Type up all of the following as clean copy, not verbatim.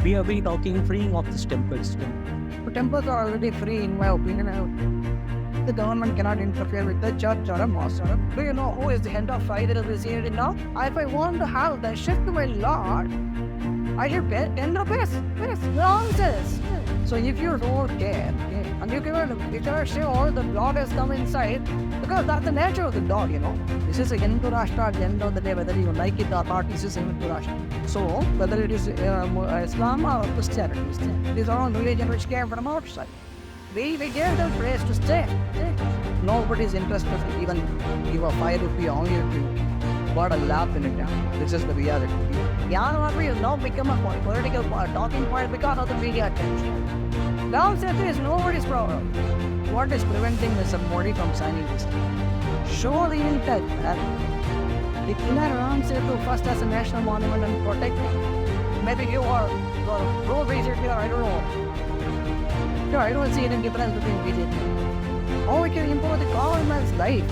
we have been talking freeing of these temples. Temples are already free, in my opinion. The government cannot interfere with the church or a mosque. Do you know who is the head of Friday Museum now? If I want to have the shift to my Lord, I should pay 10 rupees. Yes, nonsense. So if you don't care, and you cannot say, oh, the dog has come inside, because that's the nature of the dog, This is a Hindu Rashtra at the end of the day, whether you like it or not, this is a Hindu Rashtra. So, whether it is Islam or Christianity, these are all religions which came from outside. We gave them place to stay. Nobody is interested to even give a 5 rupee only to got a laugh in it. This is the reality. Yanmar has now become a political talking point because of the media attention. Ram Setu is nobody's problem. What is preventing Mr. Modi from signing this? Show the intent that declare Ram Setu first as a national monument and protect it. Maybe you are pro-BJP or I don't know. No, I don't see any difference between BJP. How we can improve the common man's life?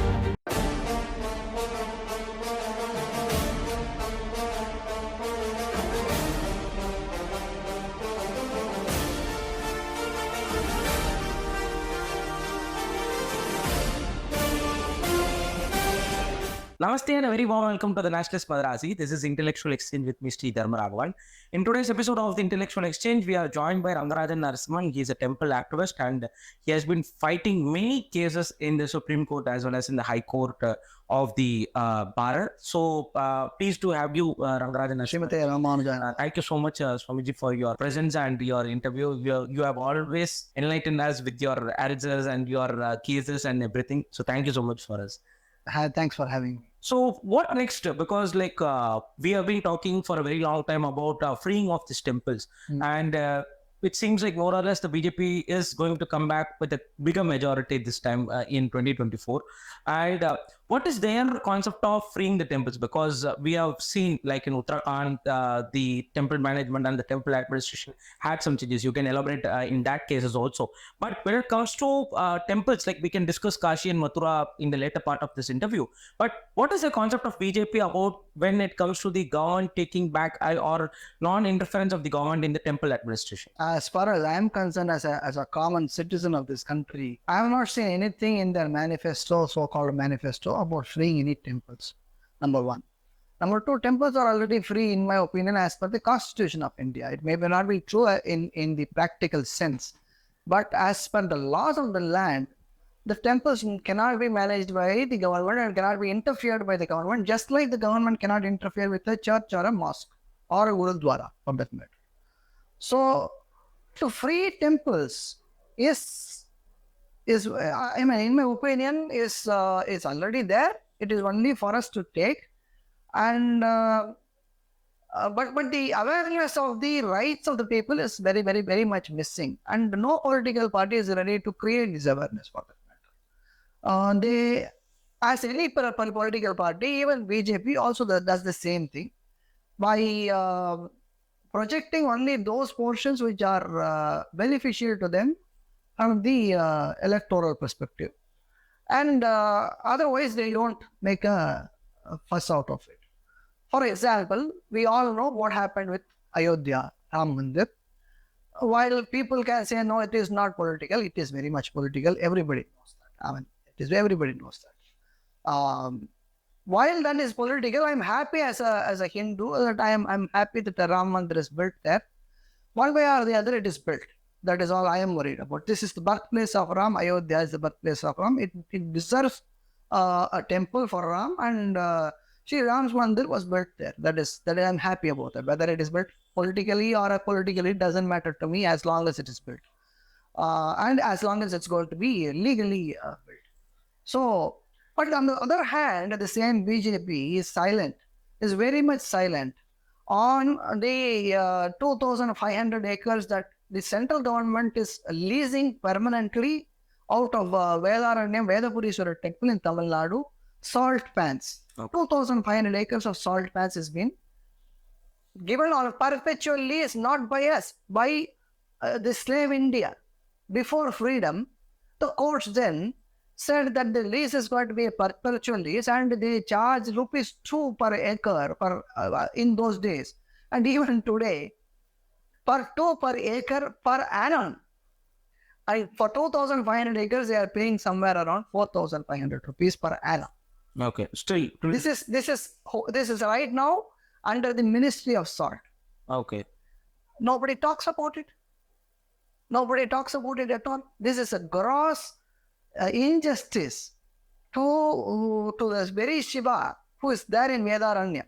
Namaste and a very warm welcome to the Nationalist Madarasi. This is Intellectual Exchange with Mr. Rangarajan. In today's episode of the Intellectual Exchange, we are joined by Rangarajan Narasimhan. He is a temple activist and he has been fighting many cases in the Supreme Court as well as in the High Court of the Bar. So, pleased to have you, Rangarajan Narasimhan. Thank you so much, Swamiji, for your presence and your interview. You have always enlightened us with your answers and your cases and everything. So, thank you so much for us. Thanks for having me. So what next? Because we have been talking for a very long time about freeing of these temples, and it seems like more or less the BJP is going to come back with a bigger majority this time in 2024. And what is their concept of freeing the temples? Because we have seen, like in Uttarakhand, the temple management and the temple administration had some changes. You can elaborate in that cases also. But when it comes to temples, like we can discuss Kashi and Mathura in the later part of this interview. But what is the concept of BJP about when it comes to the government taking back or non-interference of the government in the temple administration? As far as I am concerned, as a common citizen of this country, I have not seen anything in their manifesto, so-called manifesto, about freeing any temples. Number one. Number two, temples are already free, in my opinion, as per the Constitution of India. It may not be true in the practical sense, but as per the laws of the land, the temples cannot be managed by the government and cannot be interfered by the government, just like the government cannot interfere with a church or a mosque or a gurudwara, for that matter. So, to free temples in my opinion, is already there. It is only for us to take, and but the awareness of the rights of the people is very, very, very much missing, and no political party is ready to create this awareness for that matter. As any political party, even BJP also does the same thing by projecting only those portions which are beneficial to them from the electoral perspective, and otherwise they don't make a fuss out of it. For example, we all know what happened with Ayodhya, Ram Mandir. While people can say, no, it is not political, it is very much political. Everybody knows that. Everybody knows that. While that is political, I'm happy as a Hindu that I'm happy that the Ram Mandir is built there. One way or the other, it is built. That is all I am worried about. This is the birthplace of Ram. Ayodhya is the birthplace of Ram. It deserves a temple for Ram, and Sri Ram's Mandir was built there. That I'm happy about that. Whether it is built politically or apolitically, doesn't matter to me as long as it is built. And as long as it's going to be legally built. So, but on the other hand, the same BJP is silent, is very much silent on the 2,500 acres that the central government is leasing permanently out of Vedaranyam Vedapuriswara temple in Tamil Nadu, salt pans. Okay. 2,500 acres of salt pans has been given on a perpetual lease, not by us, by the slave India. Before freedom, the courts then said that the lease is going to be a perpetual lease and they charge rupees 2 per acre in those days. And even today, per acre per annum. And for 2,500 acres, they are paying somewhere around 4,500 rupees per annum. Okay. Still. This is right now under the Ministry of Salt. Okay. Nobody talks about it. Nobody talks about it at all. This is a gross injustice to the very Shiva who is there in Vedaranya.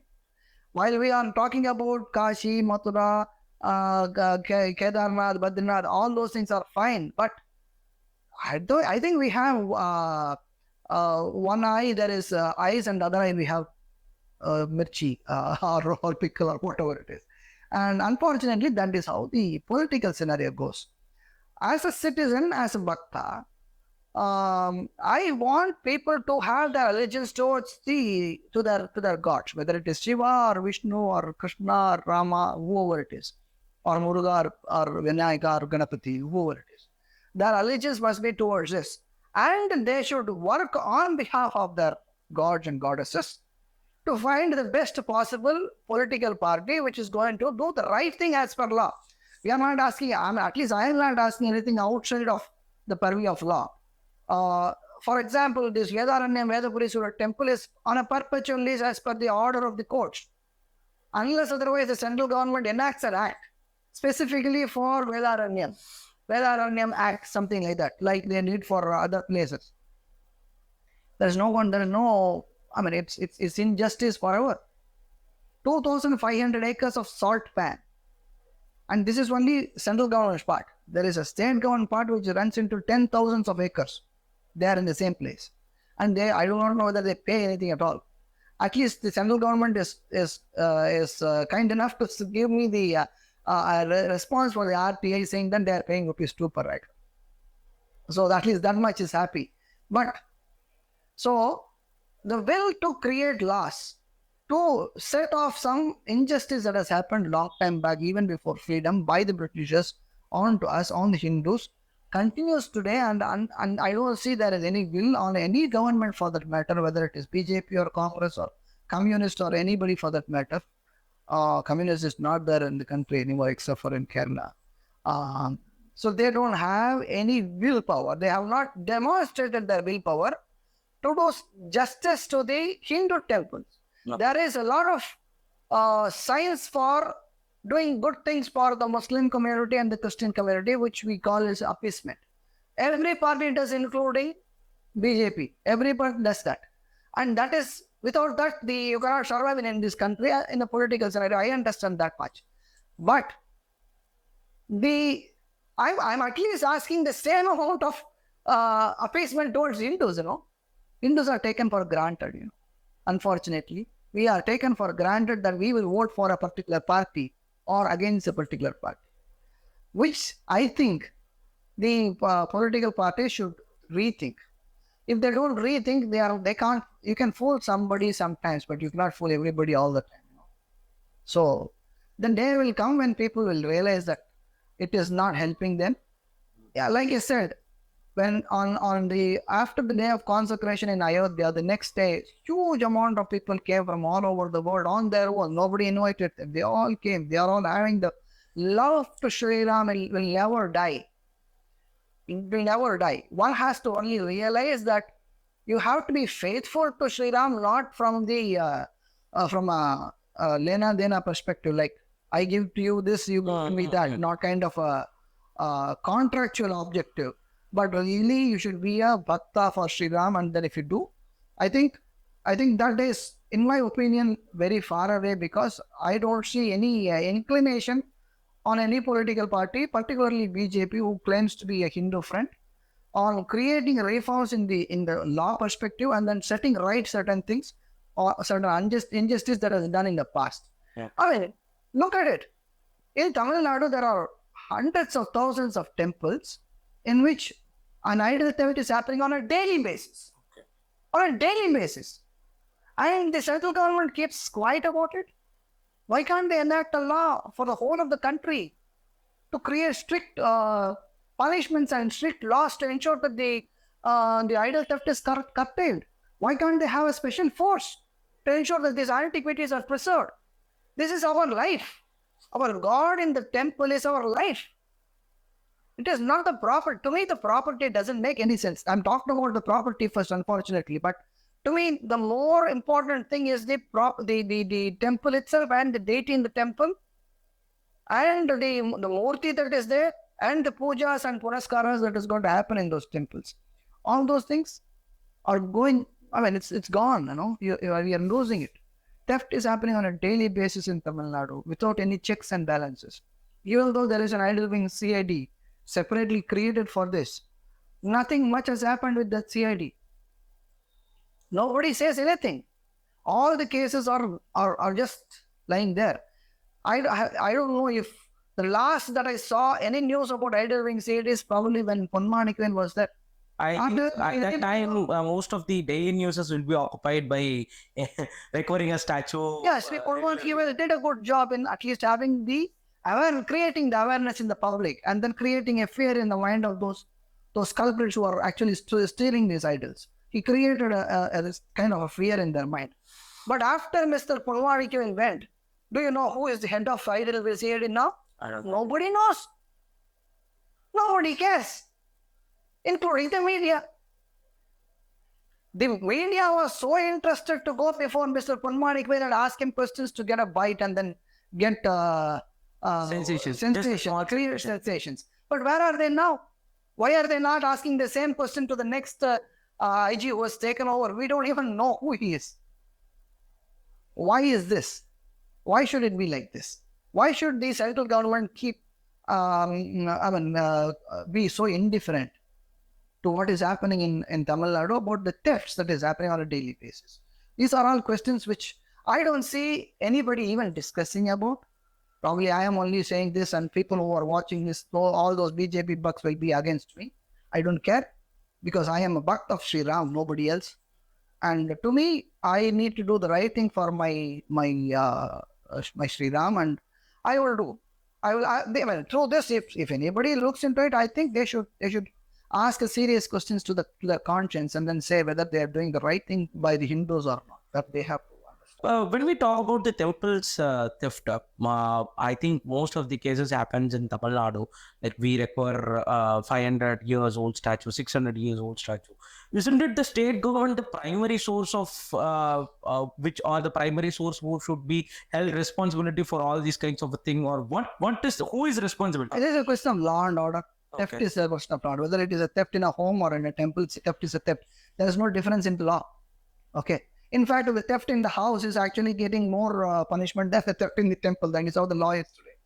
While we are talking about Kashi, Mathura, Kedarnath, Badrinath, all those things are fine. But I think we have one eye, there is eyes, and other eye we have mirchi or pickle or whatever it is. And unfortunately, that is how the political scenario goes. As a citizen, as a bhakta, I want people to have their allegiance towards to their gods, whether it is Shiva or Vishnu or Krishna or Rama, whoever it is, or Muruga or Vinayaka or Ganapati, whoever it is. Their allegiance must be towards this, and they should work on behalf of their gods and goddesses to find the best possible political party which is going to do the right thing as per law. We are not asking, at least I am not asking anything outside of the purview of law. For example, this Vedaranya Vedapurisura temple is on a perpetual lease as per the order of the courts. Unless otherwise the central government enacts an act specifically for Vedaranyam Act, something like that, like they need for other places. It's injustice forever. 2,500 acres of salt pan. And this is only central government's part. There is a state government part which runs into 10,000s of acres. They are in the same place. And I do not know whether they pay anything at all. At least the central government is kind enough to give me the response for the RTI saying that they are paying ₹2 per acre. So at least that much is happy. But so the will to create laws to set off some injustice that has happened long time back, even before freedom, by the Britishers onto us, on the Hindus, continues today, and I don't see there is any will on any government for that matter, whether it is BJP or Congress or Communist or anybody for that matter. Communist is not there in the country anymore except for in Kerala. So they don't have any willpower. They have not demonstrated their willpower to do justice to the Hindu temples. No. There is a lot of science for doing good things for the Muslim community and the Christian community, which we call as appeasement. Every party does, including BJP. Every party does that. And that is, without that, you cannot survive in this country in a political scenario. I understand that much. But I'm at least asking the same amount of appeasement towards Hindus, Hindus are taken for granted, Unfortunately, we are taken for granted that we will vote for a particular party or against a particular party, which I think the political parties should rethink. If they don't rethink, they can't. You can fool somebody sometimes, but you cannot fool everybody all the time. So the day will come when people will realize that it is not helping them. Yeah, like I said, when after the day of consecration in Ayodhya, the next day, huge amount of people came from all over the world on their own. Nobody invited them. They all came. They are all having the love to Sri Ram and will never die. It will never die. One has to only realize that you have to be faithful to Sri Ram, not from the Lena Dena perspective, like I give to you this, you give me that, not kind of a contractual objective. But really, you should be a bhakta for Sri Ram, and then if you do, I think that is, in my opinion, very far away, because I don't see any inclination on any political party, particularly BJP, who claims to be a Hindu friend, on creating reforms in the law perspective and then setting right certain things or certain injustice that has done in the past. Yeah. I mean, look at it. In Tamil Nadu, there are hundreds of thousands of temples in which an idol theft is happening on a daily basis. Okay. On a daily basis. And the central government keeps quiet about it. Why can't they enact a law for the whole of the country to create strict punishments and strict laws to ensure that the idol theft is curtailed? Why can't they have a special force to ensure that these antiquities are preserved? This is our life. Our God in the temple is our life. It is not the property. To me, the property doesn't make any sense. I'm talking about the property first, unfortunately. But to me, the more important thing is the temple itself and the deity in the temple and the murti that is there and the pujas and punaskaras that is going to happen in those temples. All those things are going, I mean, it's gone, we are losing it. Theft is happening on a daily basis in Tamil Nadu without any checks and balances. Even though there is an idle wing CID separately created for this, nothing much has happened with that CID. Nobody says anything. All the cases are just lying there. I don't know if the last that I saw any news about idle wing CID is probably when Ponmanikwen was there. I think at that time, most of the daily newses will be occupied by recovering a statue. Yes, he did a good job in at least having creating the awareness in the public, and then creating a fear in the mind of those culprits who are actually stealing these idols. He created this kind of a fear in their mind. But after Mr. Ponmanikwen went, do you know who is the head of idol CID now? I don't know. Nobody knows. Nobody cares, including the media. The media was so interested to go before Mr. Ponmanikwen and ask him questions to get a bite and then get Sensations. create sensations. But where are they now? Why are they not asking the same question to the next IG who has taken over? We don't even know who he is. Why is this? Why should it be like this? Why should the central government keep, be so indifferent to what is happening in Tamil Nadu about the thefts that is happening on a daily basis? These are all questions which I don't see anybody even discussing about. Probably I am only saying this, and people who are watching this, all those BJP bucks will be against me. I don't care, because I am a buck of Sri Ram, nobody else. And to me, I need to do the right thing for my Sri Ram, and I will do. Through this, if anybody looks into it, I think they should ask a serious questions to the conscience, and then say whether they are doing the right thing by the Hindus or not. That they have to understand. When we talk about the temples theft, I think most of the cases happens in Tamil Nadu. Like we recover 500 years old statue, 600 years old statue. Isn't it the state government the primary source of which are the primary source who should be held responsibility for all these kinds of a thing, or who is responsible? It is a question of law and order. Theft is a question of law. Whether it is a theft in a home or in a temple, theft is a theft. There is no difference in the law. Okay. In fact, the theft in the house is actually getting more punishment than the theft in the temple. That is how the law is today.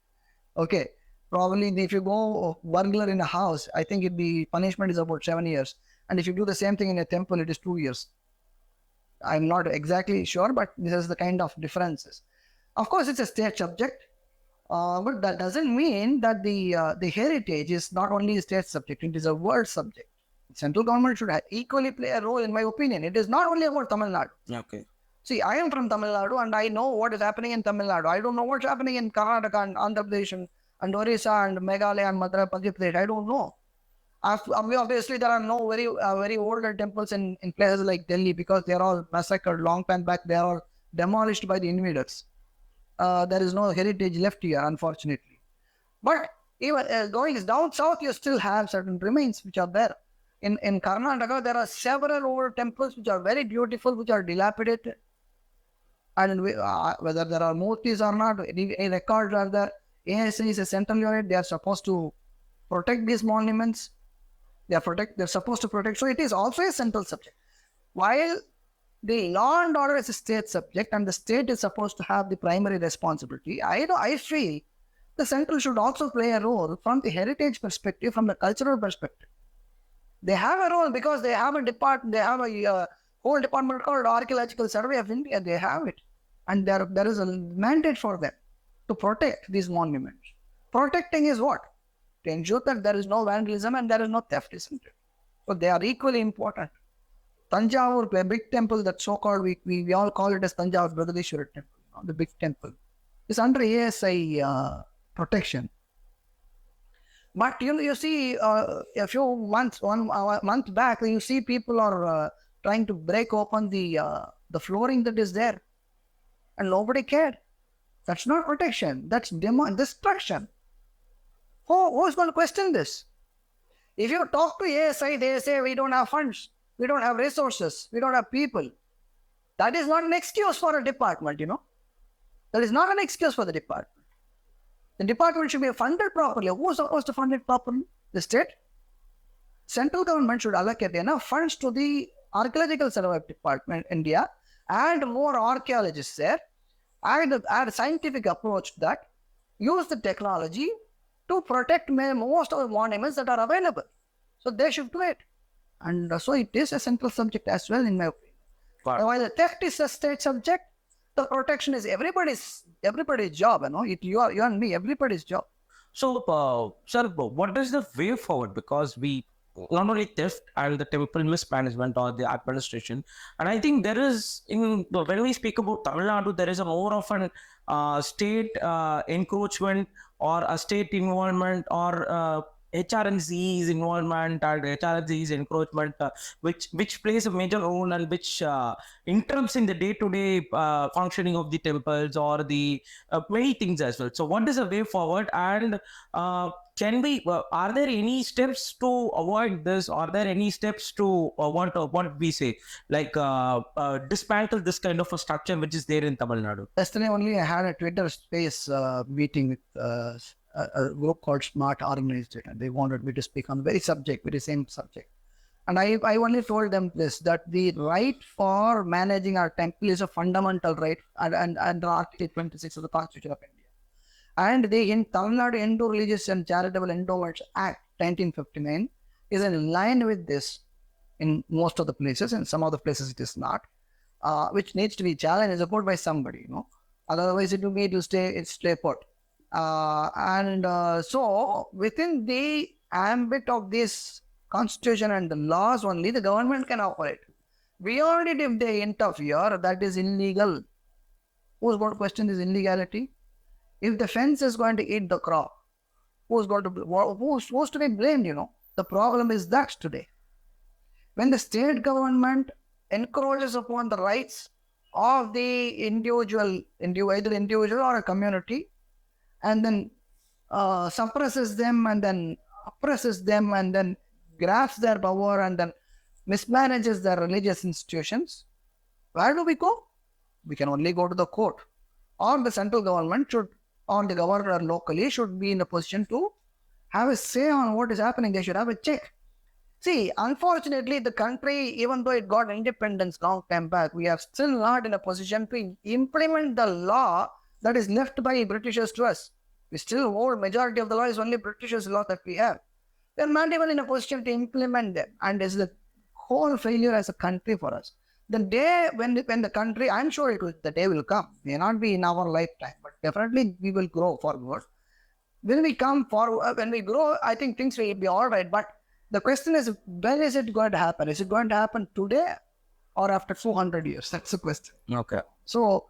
Okay. Probably if you go burglar in a house, I think the punishment is about 7 years. And if you do the same thing in a temple, it is 2 years. I'm not exactly sure, but this is the kind of differences. Of course, it's a state subject. But that doesn't mean that the heritage is not only a state subject, it is a world subject. Central government should equally play a role, in my opinion. It is not only about Tamil Nadu. Okay. See, I am from Tamil Nadu and I know what is happening in Tamil Nadu. I don't know what's happening in Karnataka and Andhra Pradesh and Orissa and Meghalaya and Madhya Pradesh. I don't know. Obviously, there are no very older temples in places like Delhi, because they are all massacred long time back. They are all demolished by the invaders. There is no heritage left here, unfortunately. But even going down south, you still have certain remains which are there. In Karnataka, there are several old temples which are very beautiful, which are dilapidated. And whether there are murtis or not, any records are there. ASA is a central unit. They are supposed to protect these monuments. They're supposed to protect. So it is also a central subject. While the law and order is a state subject and the state is supposed to have the primary responsibility, I feel the central should also play a role from the heritage perspective, from the cultural perspective. They have a role because they have a department. They have a whole department called Archaeological Survey of India. They have it, and there is a mandate for them to protect these monuments. Protecting is what? To ensure that there is no vandalism and there is no theft, isn't it? So they are equally important. Tanjavur, a big temple that so-called we all call it as Tanjavur Brihadeeswara temple, the big temple, is under ASI protection. But you see, a few months, one month back, you see people are trying to break open the flooring that is there, and nobody cared. That's not protection. That's destruction. Who is going to question this? If you talk to ASI, they say we don't have funds, we don't have resources, we don't have people. That is not an excuse for a department, That is not an excuse for the department. The department should be funded properly. Who is supposed to fund it properly? The state. Central government should allocate enough funds to the archaeological survey department, India, and more archaeologists there, and add a scientific approach to that. Use the technology to protect most of the monuments that are available. So they should do it. And so it is a central subject as well, in my opinion. Wow. While the theft is a state subject, the protection is everybody's job. You and me, everybody's job. So, sir, what is the way forward? Because we not only theft and the temple mismanagement or the administration, and I think there is when we speak about Tamil Nadu, there is a more of an state encroachment or a state involvement or HRNC's involvement and HRNC's encroachment, which plays a major role and which interrupts in the day-to-day functioning of the temples or the many things as well. So, what is the way forward? And can we? Are there any steps to avoid this? Are there any steps to what we say, like dismantle this kind of a structure which is there in Tamil Nadu? Yesterday only I had a Twitter space meeting with a group called Smart organized it, and they wanted me to speak on the very same subject. And I only told them this, that the right for managing our temple is a fundamental right and Article 26 of the Constitution of India. And the in Tamil Nadu Indo-Religious and Charitable Endowments Act 1959 is in line with this in most of the places, and some of the places it is not, which needs to be challenged and supported by somebody, Otherwise it will stay put. So within the ambit of this constitution and the laws only, the government can operate. Beyond it, if they interfere, that is illegal. Who's going to question this illegality? If the fence is going to eat the crop, who's supposed to be blamed? The problem is that today, when the state government encroaches upon the rights of the individual, either individual or a community, and then suppresses them and then oppresses them and then grasps their power and then mismanages their religious institutions, where do we go? We can only go to the court. Or the central government should, or the governor locally should be in a position to have a say on what is happening. They should have a check. See, unfortunately, the country, even though it got independence long time back, we are still not in a position to implement the law that is left by Britishers to us. We still hold majority of the law is only Britishers' law that we have. We are not even in a position to implement them, and it's the whole failure as a country for us. The day when the country, I'm sure the day will come, may not be in our lifetime, but definitely we will grow forward. When we come forward, when we grow, I think things will be all right. But the question is, when is it going to happen? Is it going to happen today or after 200 years? That's the question. Okay. So,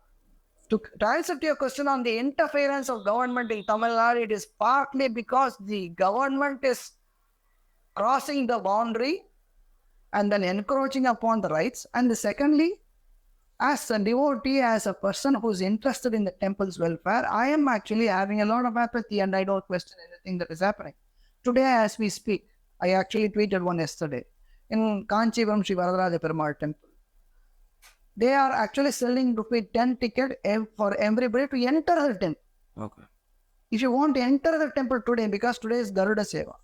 to answer to your question on the interference of government in Tamil Nadu, it is partly because the government is crossing the boundary and then encroaching upon the rights. And secondly, as a devotee, as a person who is interested in the temple's welfare, I am actually having a lot of apathy and I don't question anything that is happening. Today, as we speak, I actually tweeted one yesterday in Kanchipuram Sri Varadaraja Perumal temple. They are actually selling ₹10 ticket for everybody to enter the temple. Okay. If you want to enter the temple today, because today is Garuda Seva,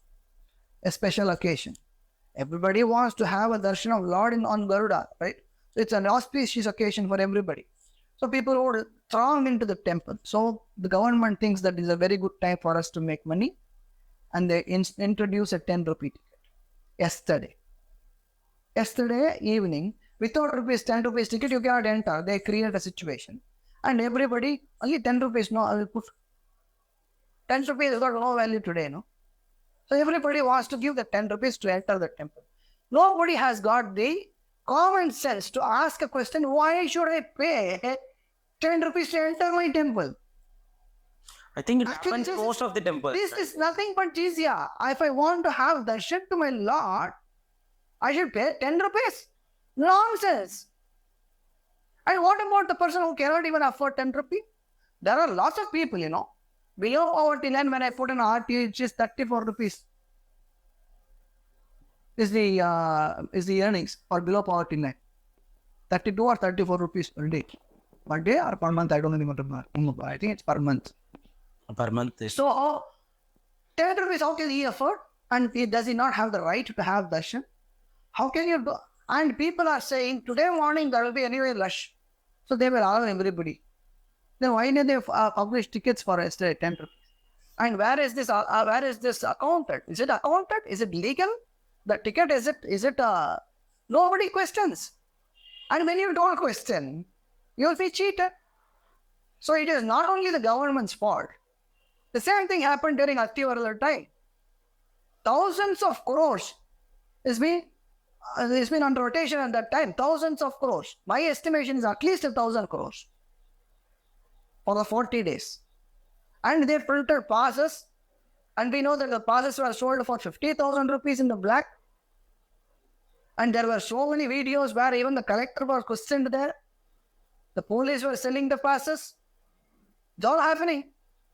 a special occasion. Everybody wants to have a darshan of Lord on Garuda, right? So it's an auspicious occasion for everybody. So people would throng into the temple. So the government thinks that is a very good time for us to make money. And they introduce a 10 rupee ticket. Yesterday evening, without ₹10 ticket, you cannot enter. They create a situation. And everybody, only 10 rupees, no, I will put 10 rupees has got no value today, no? So everybody wants to give the 10 rupees to enter the temple. Nobody has got the common sense to ask a question, why should I pay 10 rupees to enter my temple? I think it happens most of the temples. This is nothing but jizya. If I want to have darshan to my Lord, I should pay 10 rupees. Nonsense. And what about the person who cannot even afford 10 rupees? There are lots of people, below poverty line. When I put an RTO, it's just 34 rupees. Is the earnings for below poverty line. 32 or 34 rupees per day. Per day or per month, I don't even remember. I think it's per month. Per month. So, 10 rupees, how can he afford? And does he not have the right to have darshan? How can you do? And people are saying, today morning there will be anyway rush. So they will allow everybody. Then why did they publish tickets for yesterday, 10 rupees? And where is this accounted? Is it accounted? Is it legal? The ticket, is it nobody questions. And when you don't question, you'll be cheated. So it is not only the government's fault. The same thing happened during Attivarala time. Thousands of crores has been on rotation at that time. Thousands of crores. My estimation is at least 1,000 crores for the 40 days. And they printed passes. And we know that the passes were sold for 50,000 rupees in the black. And there were so many videos where even the collector was questioned there. The police were selling the passes. It's all happening.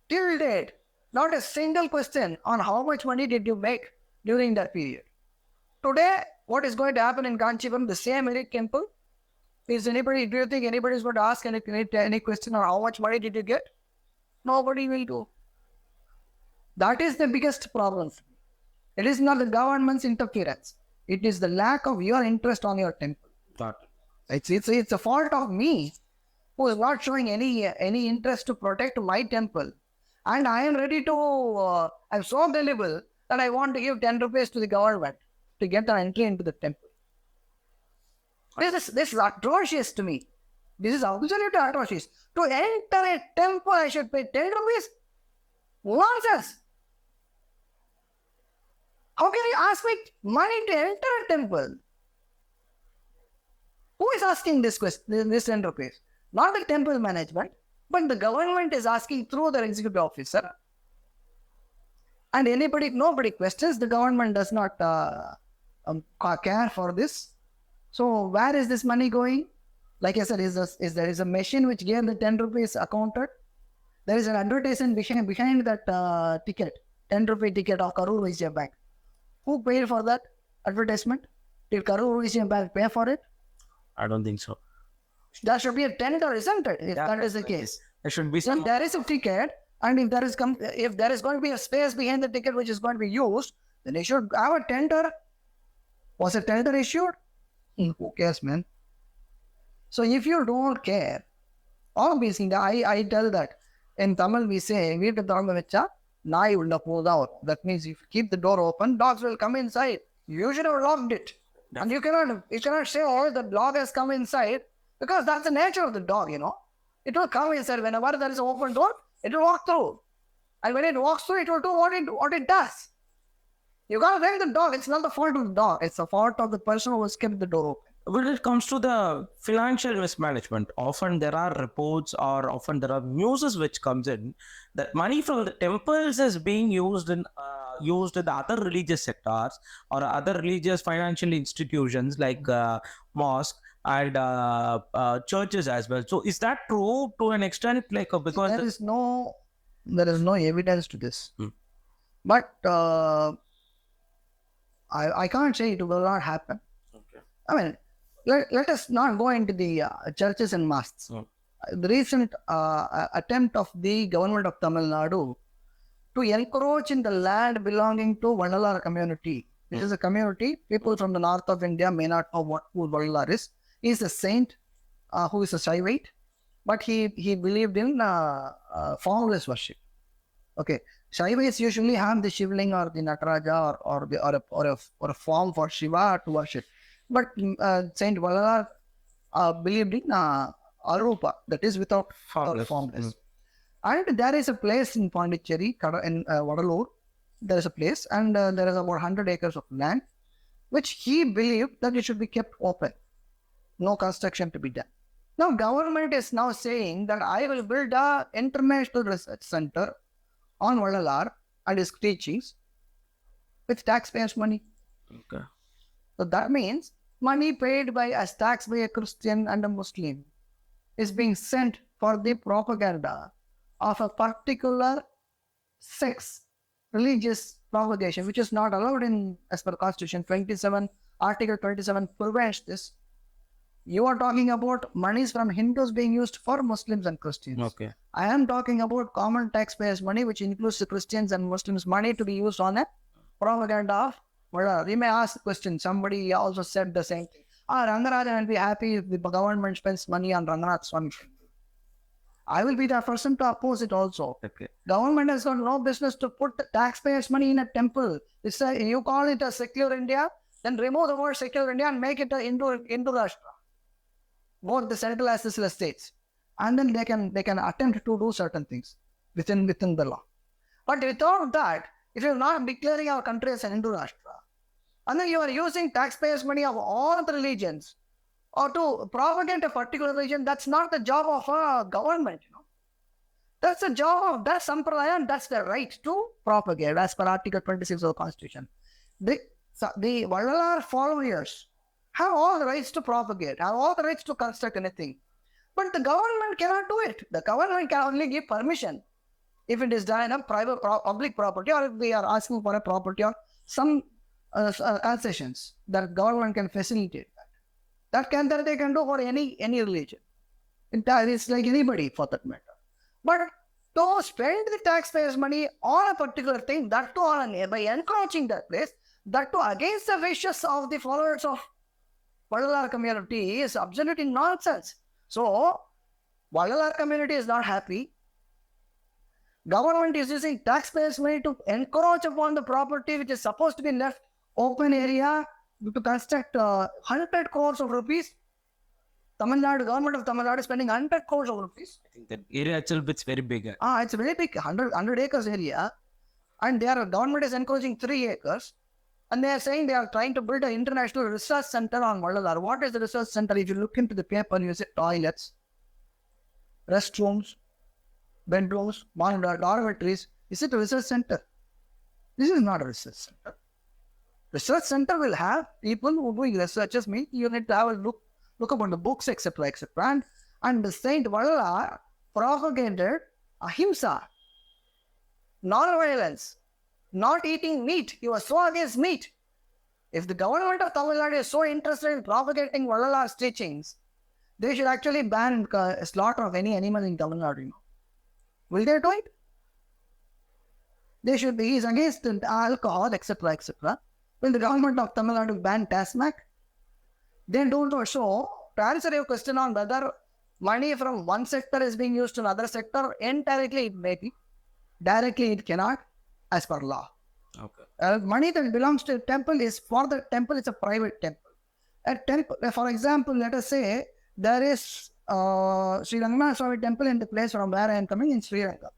Till date, not a single question on how much money did you make during that period. Today, what is going to happen in Kanchipuram, the same elite temple? Do you think anybody is going to ask any question on how much money did you get? Nobody will do. That is the biggest problem. It is not the government's interference. It is the lack of your interest on your temple. It's a fault of me who is not showing any interest to protect my temple. And I am ready to, I'm so gullible that I want to give 10 rupees to the government to get an entry into the temple. This is atrocious to me. This is absolutely atrocious. To enter a temple, I should pay 10 rupees? Nonsense. How can you ask me money to enter a temple? Who is asking this question, this 10 rupees? Not the temple management, but the government is asking through their executive officer. And nobody questions. The government does not care for this. So where is this money going? Like I said, there is a machine which gave the 10 rupees accounted. There is an advertisement behind that ticket, 10 rupee ticket of Karur Vysya Bank. Who paid for that advertisement? Did Karur Vysya Bank pay for it? I don't think so. There should be a tender, isn't it? If that is the case. There should be some. There is a ticket, and if there is going to be a space behind the ticket which is going to be used, then you should have a tender. Was a tender issued? Who cares, man? So if you don't care, obviously, I tell that in Tamil we say, "Veetu tharma vecha naai ulla podavum." That means if you keep the door open, dogs will come inside. You should have locked it. And you cannot say, oh, the dog has come inside, because that's the nature of the dog, It will come inside. Whenever there is an open door, it will walk through. And when it walks through, it will do what it does. You gotta blame the dog. It's not the fault of the dog. It's the fault of the person who has kept the door open. When it comes to the financial mismanagement, often there are reports or often there are news which comes in that money from the temples is being used in the other religious sectors or other religious financial institutions like mosque and churches as well. So is that true to an extent? Like because there is no evidence to this, but I can't say it will not happen. Okay. I mean, let us not go into the churches and mosques. The recent attempt of the government of Tamil Nadu to encroach in the land belonging to Vallalar community. This is a community, people from the north of India may not know who Vallalar is. He is a saint who is a Shaivite, but he believed in formless worship. Okay, Shaivites usually have the Shivling or the Nataraja or a form for Shiva to worship. But Saint Vallalar believed in Arupa, that is without formless. And there is a place in Pondicherry, in Vadalur, there is a place, and there is about 100 acres of land, which he believed that it should be kept open. No construction to be done. Now, government is now saying that I will build an international research center on Vallalar and his teachings with taxpayers' money. Okay. So that means money paid as tax by a Christian and a Muslim is being sent for the propaganda of a particular sex religious propagation, which is not allowed in as per Constitution 27, Article 27 prevents this. You are talking about monies from Hindus being used for Muslims and Christians. Okay. I am talking about common taxpayers' money, which includes the Christians and Muslims' money to be used on a propaganda of murder. We may ask the question, somebody also said the same thing. Rangarajan will be happy if the government spends money on Rangarajan Swami. I will be the person to oppose it also. Okay. Government has got no business to put the taxpayers' money in a temple. You call it a secular India, then remove the word secular India and make it a Hindu Rashtra. Both the central as well as states. And then they can attempt to do certain things within the law. But without that, if you're not declaring our country as an Hindu Rashtra, and then you are using taxpayers' money of all the religions or to propagate a particular religion, that's not the job of a government, That's the job of that sampradaya, and that's the right to propagate as per Article 26 of the Constitution. The Vallalar followers have all the rights to propagate, have all the rights to construct anything. But the government cannot do it. The government can only give permission if it is done in a public property, or if we are asking for a property or some concessions that government can facilitate that they can do for any religion. It's like anybody for that matter. But to spend the taxpayers' money on a particular thing, that too by encroaching that place, that too against the wishes of the followers of Vallalar community, is absolutely nonsense. So, Vallalar community is not happy. Government is using taxpayers' money to encroach upon the property which is supposed to be left open area to construct 100 crores of rupees. Government of Tamil Nadu is spending 100 crores of rupees. I think that area itself is very big. It's a very big 100 acres area, and government is encouraging 3 acres, and they are saying they are trying to build an international research center on Vallalar. What is the research center? If you look into the paper, you see toilets, restrooms, bedrooms, dormitories. Is it a research center? This is not a research center. Research center will have people who are doing researches. You need to have a look upon the books, etc., And the Saint Vallalar propagated ahimsa, non-violence, not eating meat. He was so against meat. If the government of Tamil Nadu is so interested in propagating Vallalar's teachings, they should actually ban slaughter of any animal in Tamil Nadu. Will they do it? They should be. He is against alcohol, etc., Will the government of Tamil Nadu ban Tasmac? They don't know. So, to answer your question on whether money from one sector is being used in another sector, indirectly it may be. Directly it cannot, as per law. Okay. Money that belongs to a temple is for the temple, it's a private temple. A temple, for example, let us say there is Sri Rangarajan Swami temple in the place from where I am coming in Sri Lanka.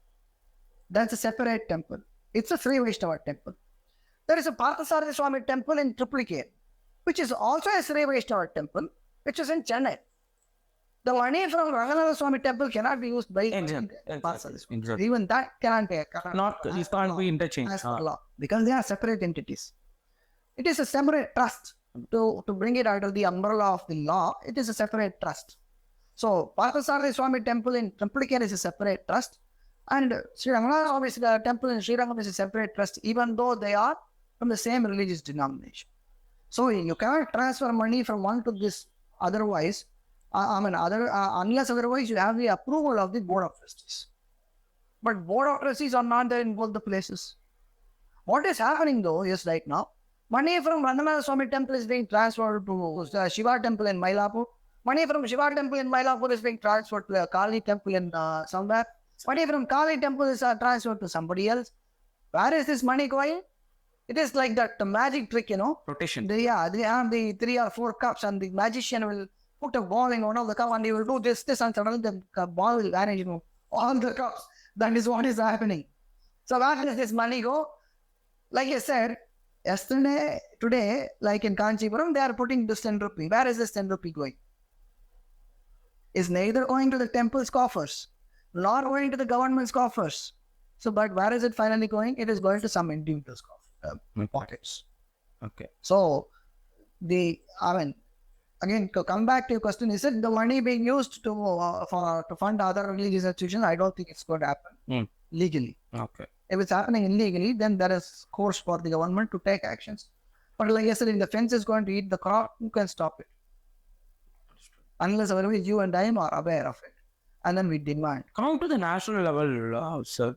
That's a separate temple. It's a Sri Vaishnava temple. There is a Parthasarathi Swami temple in Triplicate, which is also a Sri Vaishnava temple, which is in Chennai. The money from Rangarajan Swami temple cannot be used by Parthasarathi Swami. Even that cannot be. These can't be interchanged. As per law, because they are separate entities. It is a separate trust. To bring it under the umbrella of the law, it is a separate trust. So, Parthasarathi Swami temple in Triplicate is a separate trust, and Sri Rangarajan Swami temple in Sri Rangam is a separate trust, even though they are from the same religious denomination. So, you cannot transfer money from one to this otherwise, unless otherwise you have the approval of the Board of Trustees. But Board of Trustees are not there in both the places. What is happening though is right now, money from Rangarajan Swami temple is being transferred to the Shiva temple in Mylapore. Money from Shiva temple in Mylapore is being transferred to the Kali temple in somewhere. Money from Kali temple is transferred to somebody else. Where is this money going? It is like that the magic trick, Rotation. They have the 3 or 4 cups, and the magician will put a ball in one of the cups, and he will do this, and suddenly the ball will vanish, all the cups. That is what is happening. So where does this money go? Like I said, today, like in Kanchipuram, they are putting this 10 rupee. Where is this 10 rupee going? It's neither going to the temple's coffers, nor going to the government's coffers. So, but where is it finally going? It is going to some individual's pockets. Okay. So, again, to come back to your question, is it the money being used to fund other religious institutions? I don't think it's going to happen legally. Okay. If it's happening illegally, then there is course for the government to take actions. But like I said, if the fence is going to eat the crop, you can stop it. Unless otherwise you and I are aware of it. And then we demand. Coming to the national level, sir,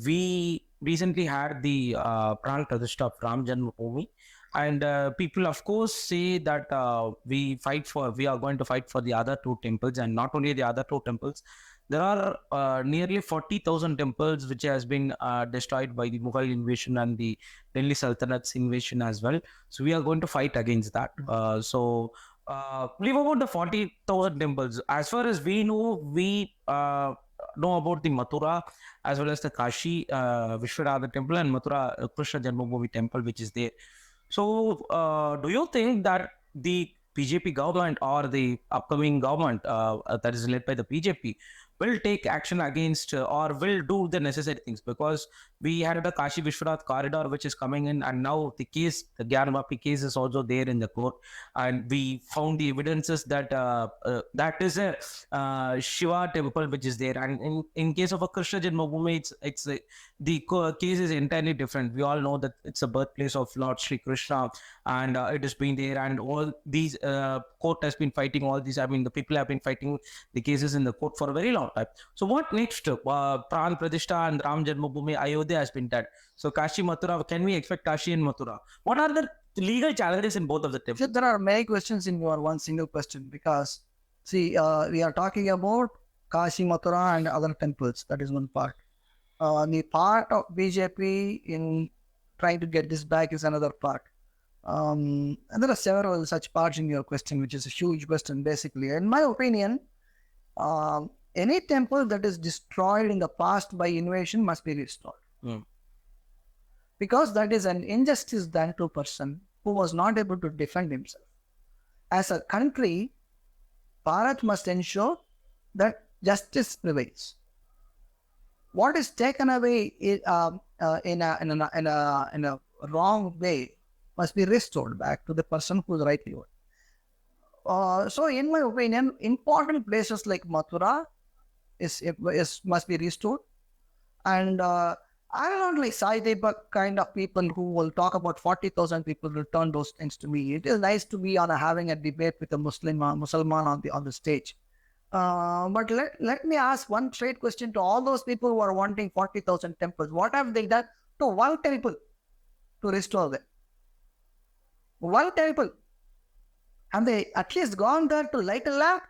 we recently had the Pran Pratishtha of Ram Janmabhoomi, and people, of course, say that we are going to fight for the other two temples, and not only the other two temples. There are nearly 40,000 temples which has been destroyed by the Mughal invasion and the Delhi Sultanate's invasion as well. So we are going to fight against that. Leave about the 40,000 temples. As far as we know about the Mathura as well as the Kashi Vishwanath temple and Mathura Krishna Janmabhoomi temple, which is there. So, do you think that the BJP government or the upcoming government that is led by the BJP will take action against or will do the necessary things? Because we had the Kashi Vishwanath corridor which is coming in, and now the Gyanvapi case is also there in the court, and we found the evidences that that is a Shiva temple which is there, and in case of a Krishna Janmabhoomi, the case is entirely different. We all know that it's a birthplace of Lord Sri Krishna, and it has been there, and all these court has been fighting all these. I mean, the people have been fighting the cases in the court for a very long time. So what next? Pran Pratishtha and Ram Janmabhoomi, Ayodhya has been done. So Kashi, Mathura, can we expect Kashi and Mathura? What are the legal challenges in both of the temples? There are many questions in your one single question, because see, we are talking about Kashi, Mathura and other temples. That is one part. The part of BJP in trying to get this back is another part. And there are several such parts in your question, which is a huge question basically. In my opinion, any temple that is destroyed in the past by invasion must be restored. Because that is an injustice done to a person who was not able to defend himself. As a country, Bharat must ensure that justice prevails. What is taken away in a wrong way must be restored back to the person who is rightly owed. So, in my opinion, important places like Mathura must be restored, and I'm not like Sai Deepak kind of people who will talk about 40,000 people return those things to me. It is nice to be having a debate with a Muslim on the stage. But let me ask one straight question to all those people who are wanting 40,000 temples. What have they done to one temple to restore them? One temple. Have they at least gone there to light a lamp?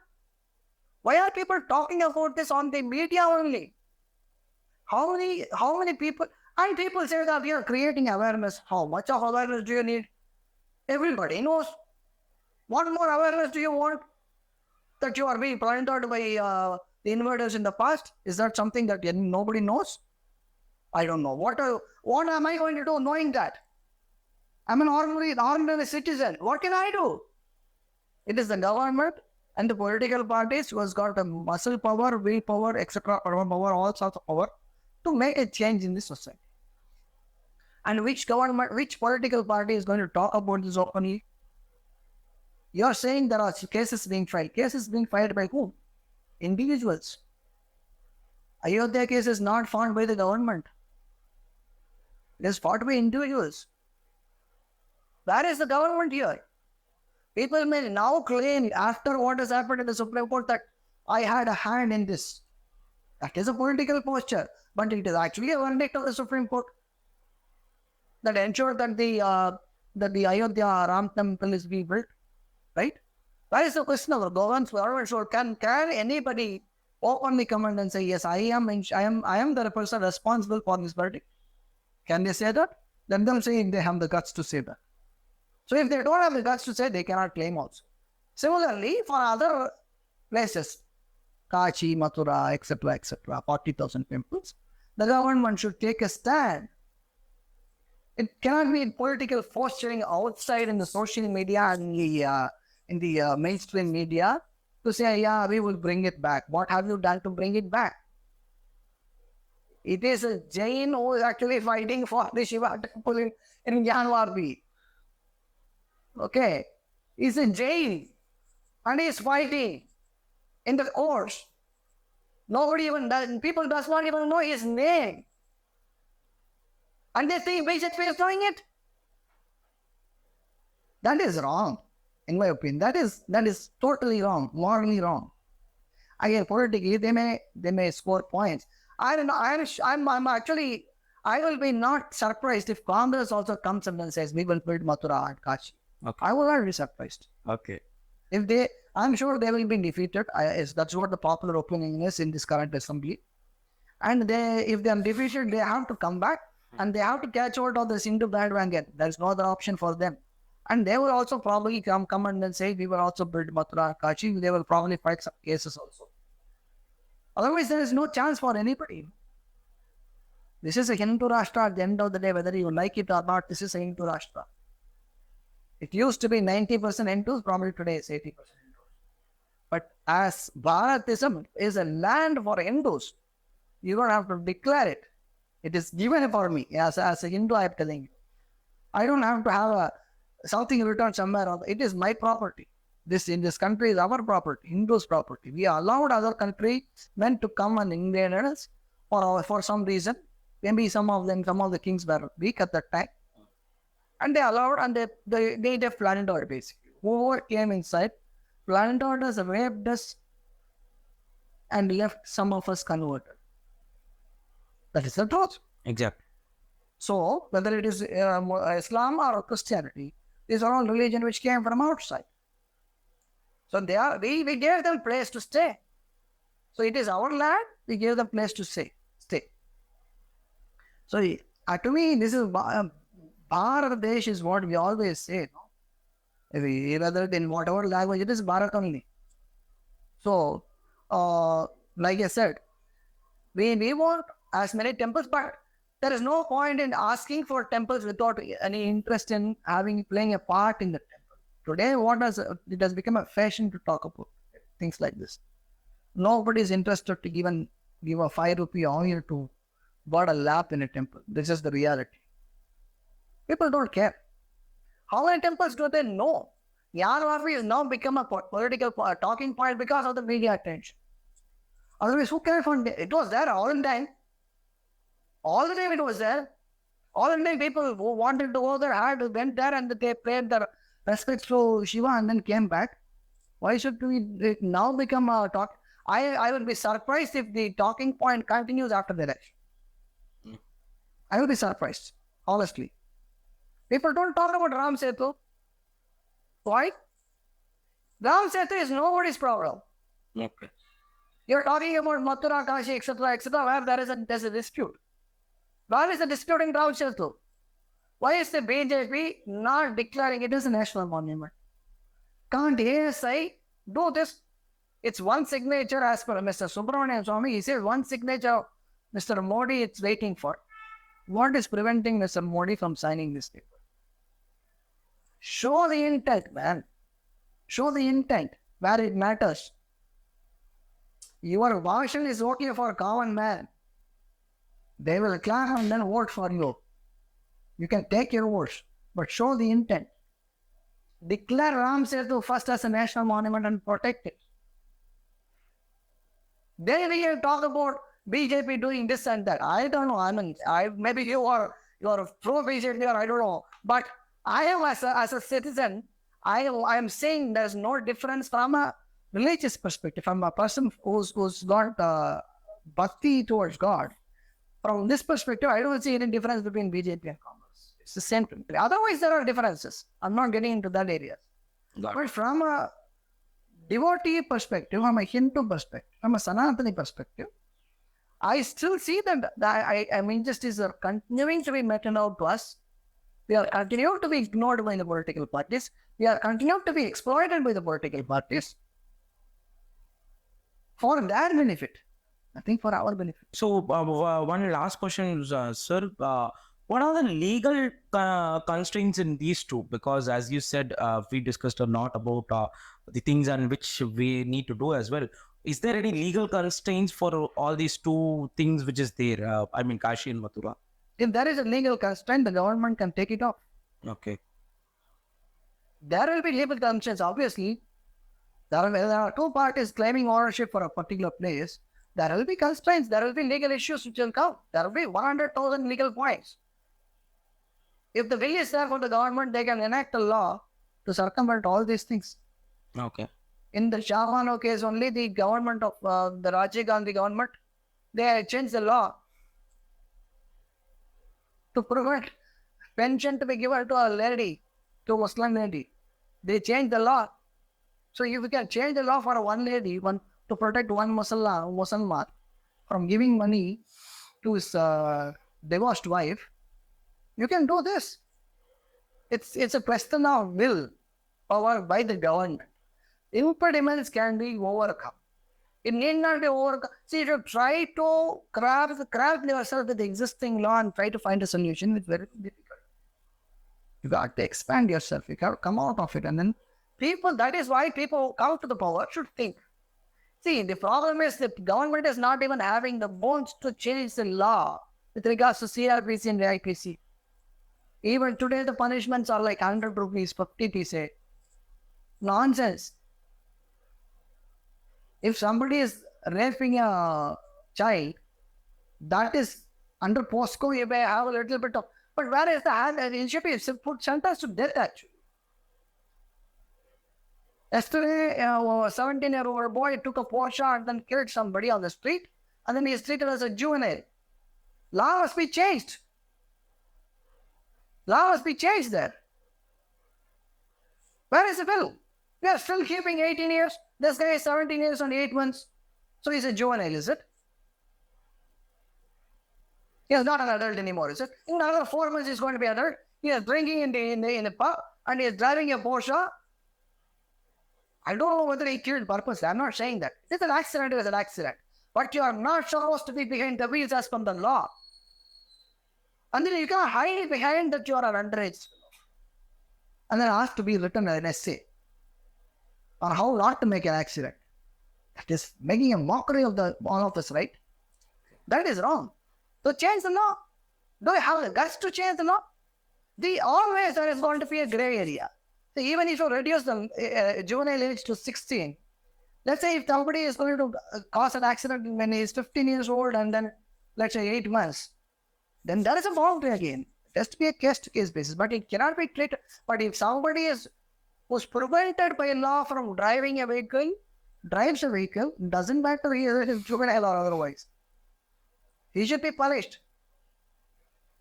Why are people talking about this on the media only? How many people? And people say that we are creating awareness. How much of awareness do you need? Everybody knows. What more awareness do you want? That you are being plundered by the invaders in the past? Is that something that nobody knows? I don't know. What am I going to do knowing that? I'm an ordinary citizen. What can I do? It is the government and the political parties who has got a muscle power, will power, etc., power, all sorts of power to make a change in this society. And which political party is going to talk about this openly? You are saying there are cases being filed. Cases being filed by whom? Individuals. Ayodhya case is not fought by the government. It is fought by individuals. Where is the government here? People may now claim, after what has happened in the Supreme Court, that I had a hand in this. That is a political posture, but it is actually a verdict of the Supreme Court that ensured that the Ayodhya Ram temple is being built. Right? That is the question of the government. So can anybody openly come and say, yes, I am the person responsible for this verdict? Can they say that? Then they'll say they have the guts to say that. So if they don't have the guts to say, they cannot claim also. Similarly, for other places, Kashi, Mathura, etc., 40,000 temples, the government should take a stand. It cannot be political posturing outside in the social media and in the mainstream media to say, yeah, we will bring it back. What have you done to bring it back? It is a Jain who is actually fighting for the Shiva temple in Gyanvapi. Okay. He's a Jain. and he is fighting in the courts. Nobody even does, people does not even know his name. And they think BJP is doing it. That is wrong, in my opinion. That is totally wrong, morally wrong. Again, politically, they may score points. I don't know. I'm actually, I will be not surprised if Congress also comes up and says we will build Mathura and Kashi. Okay. I will not be surprised. Okay. If they, I'm sure they will be defeated. That's what the popular opinion is in this current assembly. And if they are defeated, they have to come back and they have to catch hold of the Hindu bandwagon. There's no other option for them. And they will also probably come and then say, we will also build Mathura and Kashi. They will probably fight some cases also. Otherwise, there is no chance for anybody. This is a Hindu Rashtra at the end of the day, whether you like it or not, this is a Hindu Rashtra. It used to be 90% Hindus, probably today is 80% Hindus. But as Bharatism is a land for Hindus, you don't have to declare it. It is given for me. As a Hindu, I am telling you. I don't have to have something written somewhere. It is my property. This in this country is our property, Hindus' property. We allowed other countries men to come and invade us for some reason. Maybe some of the kings were weak at that time. And they allowed and they plundered basically. Whoever came inside, plundered us, raped us, and left some of us converted. That is the truth. Exactly. So, whether it is Islam or Christianity, these are all religions which came from outside. So we gave them place to stay. So it is our land, we gave them place to stay. So to me, this is Bharat Desh is what we always say. No? Whether in whatever language, it is Bharat only. So, like I said, we want as many temples, but there is no point in asking for temples without any interest in playing a part in the temple. Today, it has become a fashion to talk about things like this. Nobody is interested to give a 5 rupee oil to God a lap in a temple. This is the reality. People don't care. How many temples do they know? Yarvafi has now become a political talking point because of the media attention. Otherwise, who cares for it? It was there all the time. All the time it was there. All the time people who wanted to go there went there and they paid their respects to Shiva and then came back. Why should we now become a talk? I will be surprised if the talking point continues after the election. I will be surprised, honestly. People don't talk about Ram Setu. Why? Ram Setu is nobody's problem. Okay. You're talking about Mathura, Kashi, etc., where there's a dispute. Where is the dispute in Ram Setu? Why is the BJP not declaring it as a national monument? Can't ASI do this? It's one signature as per Mr. Subramanian Swamy. He said one signature Mr. Modi it's waiting for. What is preventing Mr. Modi from signing this paper? Show the intent, man. Show the intent where it matters. Your version is okay for a common man. They will clap and then vote for you. You can take your votes, but show the intent. Declare Ram Setu first as a national monument and protect it. Then we can talk about BJP doing this and that. I don't know. I mean, maybe you are pro BJP or I don't know. But I am as a citizen, I am saying there's no difference from a religious perspective. From a person who's got bhakti towards God. From this perspective, I don't see any difference between BJP and Congress. It's the same thing. Otherwise, there are differences. I'm not getting into that area. But from a devotee perspective, from a Hindu perspective, from a Sanatani perspective, I still see that injustices are continuing to be meted out to us. We are continuing to be ignored by the political parties. We are continuing to be exploited by the political parties for their benefit. Nothing for our benefit. So, one last question, sir. What are the legal constraints in these two? Because as you said, we discussed a lot about the things on which we need to do as well. Is there any legal constraints for all these two things which is there? I mean, Kashi and Mathura. If there is a legal constraint, the government can take it off. Okay. There will be legal constraints, obviously. There are two parties claiming ownership for a particular place. There will be constraints. There will be legal issues which will come. There will be 100,000 legal points. If the will is there for the government, they can enact a law to circumvent all these things. Okay. In the Shahmano case, only the government of the Rajiv Gandhi government, they changed the law to prevent pension to be given to a lady, to a Muslim lady. They changed the law. So if you can change the law for one lady, to protect one Muslim from giving money to his divorced wife, you can do this. It's a question of will power by the government. Impediments can be overcome. It need not be overcome. See, if you try to craft yourself with the existing law and try to find a solution, it's very difficult. You got to expand yourself. You got to come out of it. And then that is why people come to the power should think. See, the problem is the government is not even having the bones to change the law with regards to CRPC and IPC. Even today, the punishments are like 100 rupees, 50 paise. Nonsense. If somebody is raping a child, that is under POSCO, you may have a little bit of. But where is the initiative? Put sentence to death, actually. Yesterday, a 17-year-old boy took a Porsche and then killed somebody on the street, and then he is treated as a juvenile. Law must be changed. Law must be changed there. Where is the bill? We are still keeping 18 years. This guy is 17 years and 8 months. So he's a juvenile, is it? He is not an adult anymore, is it? In another 4 months, he's going to be adult. He is drinking in the pub and he is driving a Porsche. I don't know whether he killed purposely. I'm not saying that. It's an accident, it is an accident. But you are not supposed to be behind the wheels as per the law. And then you can hide behind that you are an underage. And then ask to be written an essay on how not to make an accident. That is making a mockery of all of us, right? That is wrong. So change the law. Do you have the guts to change the law? Always there is going to be a gray area. So even if you reduce the juvenile age to 16, let's say if somebody is going to cause an accident when he is 15 years old and then let's say 8 months, then there is a boundary again. It has to be a case-to-case basis, but it cannot be treated. But if somebody was prevented by law from driving a vehicle, drives a vehicle, doesn't matter whether he is juvenile or otherwise. He should be punished.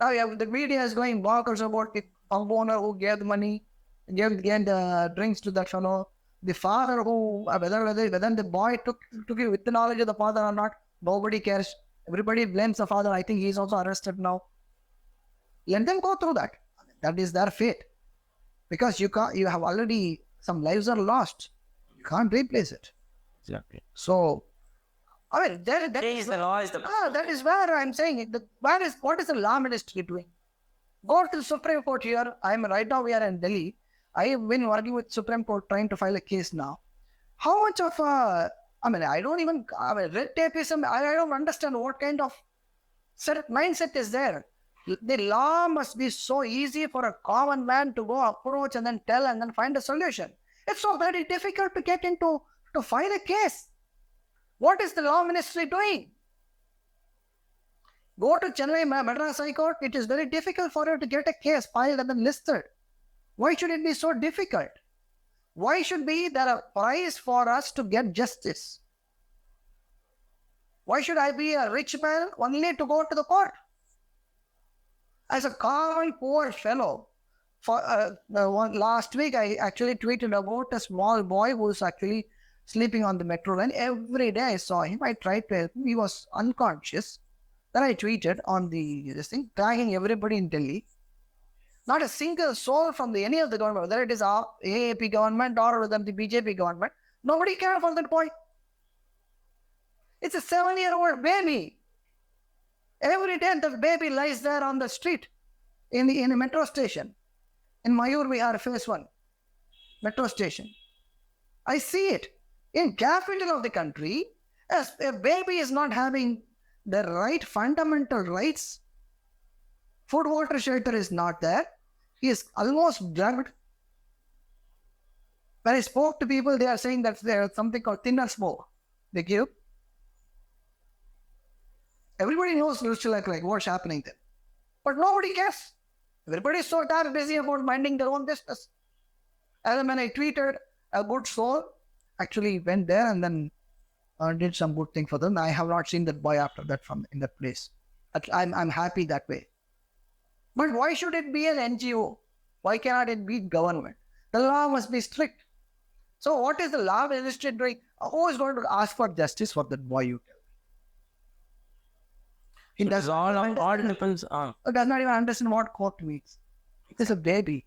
Now the media is going bonkers about the homeowner who gave the money, gave the drinks to that fellow, the father who, whether the boy took it with the knowledge of the father or not, nobody cares. Everybody blames the father. I think he's also arrested now. Let them go through that. That is their fate. Because you have already, some lives are lost. You can't replace it. Exactly. So, I mean, that is the law is the. That is where I'm saying it. What is the law ministry doing? Go to the Supreme Court here. Right now we are in Delhi. I have been working with Supreme Court trying to file a case now. How much of red tape is, I don't understand what kind of mindset is there. The law must be so easy for a common man to go approach and then tell and then find a solution. It's so very difficult to get into to file a case. What is the law ministry doing? Go to Chennai Madras High Court. It is very difficult for you to get a case filed and then listed. Why should it be so difficult? Why should there a price for us to get justice? Why should I be a rich man only to go to the court? As a common poor fellow, last week I actually tweeted about a small boy who is actually sleeping on the metro line. Every day I saw him. I tried to help him. He was unconscious. Then I tweeted on this thing, tagging everybody in Delhi. Not a single soul from any of the government, whether it is AAP government or whether the BJP government, nobody cared for that boy. It's a 7-year-old baby. Every day the baby lies there on the street in the metro station. In Mayur Vihar phase 1 metro station. I see it. In capital of the country, as a baby is not having the right fundamental rights, food, water, shelter is not there. He is almost drugged. When I spoke to people, they are saying that there's something called thinner smoke. They give. Everybody knows like what's happening there. But nobody cares. Everybody is so damn busy about minding their own business. And then when I tweeted, a good soul actually went there and then did some good thing for them. I have not seen that boy after that from in that place. I'm happy that way. But why should it be an NGO? Why cannot it be government? The law must be strict. So what is the law ministry doing? Who is going to ask for justice for that boy, you tell me? He does all depends on. does not even understand what court means. He's a baby.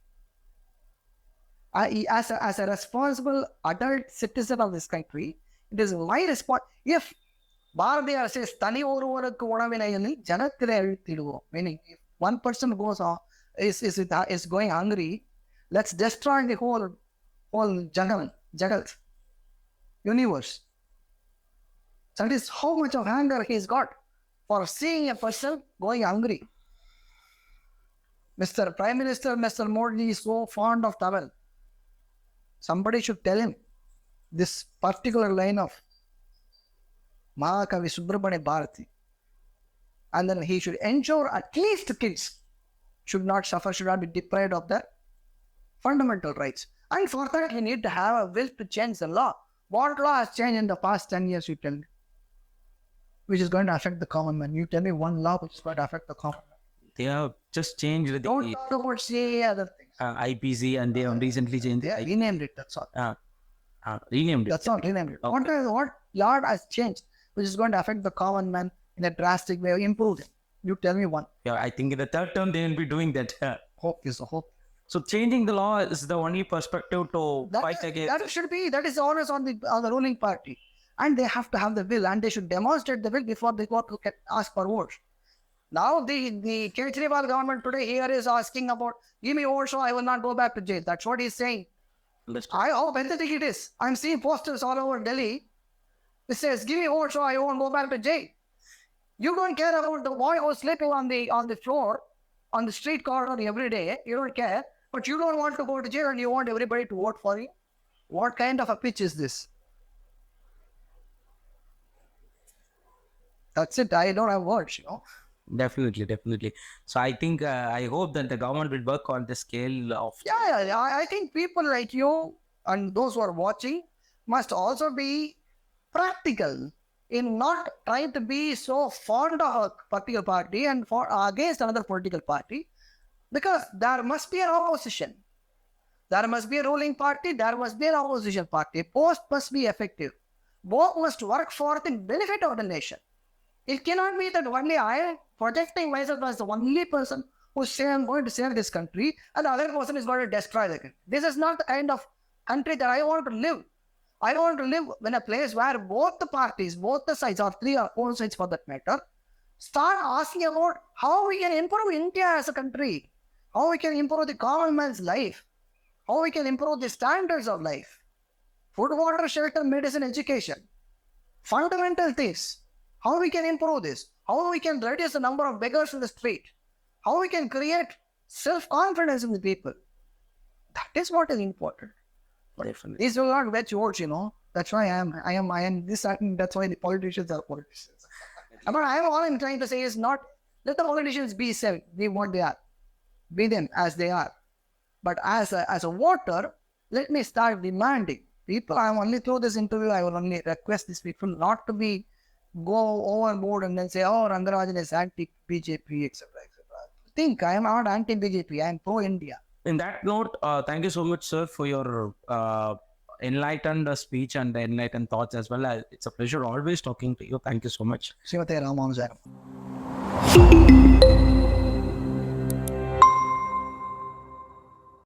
As a responsible adult citizen of this country, it is my response. If Bharatiya says, Tani oruvarukku unavinayalli janathile ezhuthiduvom, meaning if one person goes on, is going hungry, let's destroy the whole jagat, universe. That is how much of anger he's got for seeing a person going hungry. Mr. Prime Minister, Mr. Modi is so fond of Tamil. Somebody should tell him this particular line of Mahakavi Subramanya Bharati. And then he should ensure at least kids should not suffer, should not be deprived of their fundamental rights. And for that, he need to have a will to change the law. What law has changed in the past 10 years, you tell me? Which is going to affect the common man. You tell me one law which is going to affect the common man. They have just changed the Don't talk about CA other things. IPC, and they have recently changed They renamed it, that's all. renamed it. That's all, renamed it. Okay. What law has changed which is going to affect the common man in a drastic way, improve it? You tell me one. Yeah, I think in the third term they will be doing that. Hope is a hope. So changing the law is the only perspective to fight against. That is always on the ruling party. And they have to have the will, and they should demonstrate the will before they go to ask for votes. Now the Kejriwal government today here is asking about, give me votes so I will not go back to jail. That's what he's saying. How pathetic it is. I'm seeing posters all over Delhi. It says, give me votes so I won't go back to jail. You don't care about the boy who's sleeping on the floor, on the street corner every day. You don't care. But you don't want to go to jail and you want everybody to vote for you. What kind of a pitch is this? That's it. I don't have words, Definitely. So I think, I hope that the government will work on the scale of. Yeah. I think people like you and those who are watching must also be practical in not trying to be so fond of a particular party and against another political party, because there must be an opposition. There must be a ruling party. There must be an opposition party. Both must be effective. Both must work for the benefit of the nation. It cannot be that only I am projecting myself as the only person who say I'm going to save this country and the other person is going to destroy the country. This is not the kind of country that I want to live. I want to live in a place where both the parties, both the sides, or 3 or 4 sides for that matter, start asking about how we can improve India as a country, how we can improve the common man's life, how we can improve the standards of life, food, water, shelter, medicine, education, fundamental things. How we can improve this? How we can reduce the number of beggars in the street? How we can create self-confidence in the people? That is what is important. Definitely. These will not get votes, That's why I am this, and that's why the politicians are politicians. But all I'm trying to say is not let the politicians be what they are. Be them as they are. But as a voter, let me start demanding. People, I am only through this interview, I will only request these people not to go overboard and then say, oh, Rangarajan is anti-BJP, etc. Think, I am not anti-BJP, I am pro-India. In that note, thank you so much, sir, for your enlightened speech and enlightened thoughts as well. It's a pleasure always talking to you. Thank you so much. Srimate Ramanujan.